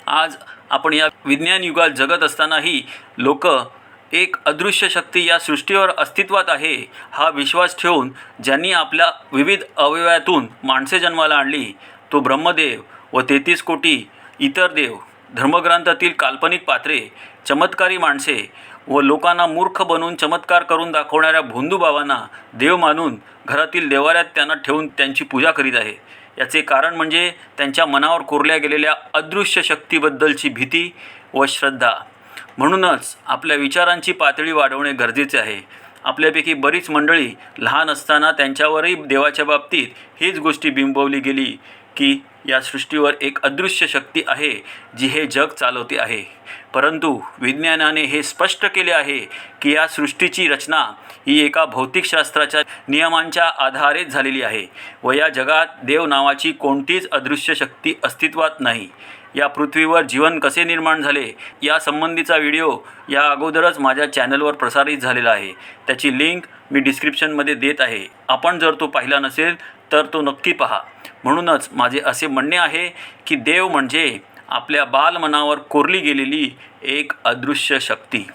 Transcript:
आज आपण या विज्ञान युगात जगत असतानाही लोक एक अदृश्य शक्ती या सृष्टीवर अस्तित्वात आहे हा विश्वास ठेवून ज्यांनी आपल्या विविध अवयवातून माणसे जन्माला आणली, तो ब्रह्मदेव व 33 कोटी इतर देव, धर्मग्रंथातील काल्पनिक पात्रे, चमत्कारी माणसे व लोकांना मूर्ख बनवून चमत्कार करून दाखवणाऱ्या भोंदूबाबांना देव मानून घरातील देवाऱ्यात त्यांना ठेवून त्यांची पूजा करीत आहे। याचे कारण म्हणजे त्यांच्या मनावर कोरल्या गेलेल्या अदृश्य शक्तीबद्दलची भीती व श्रद्धा। म्हणूनच आपल्या विचारांची पातळी वाढवणे गरजेचे आहे। आपल्यापैकी बरीच मंडळी लहान असताना त्यांच्यावरही देवाच्या बाबतीत हीच गोष्टी बिंबवली गेली की या सृष्टीवर एक अदृश्य शक्ती आहे जी हे जग चालवते आहे। परंतु विज्ञानाने हे स्पष्ट केले आहे की या सृष्टीची रचना ही एका भौतिकशास्त्राच्या नियमांच्या आधारेच झालेली आहे व या जगात देव नावाची कोणतीच अदृश्य शक्ती अस्तित्वात नाही। या पृथ्वीवर जीवन कसे निर्माण झाले या संबंधीचा व्हिडिओ या अगोदरच माझ्या चॅनलवर प्रसारित झालेला आहे। त्याची लिंक मी डिस्क्रिप्शनमध्ये देत आहे। आपण जर तो पाहिला नसेल तर तो नक्की पहा। म्हणूनच माझे असे म्हणणे आहे की देव म्हणजे आपल्या बालमनावर कोरली गेलेली एक अदृश्य शक्ती।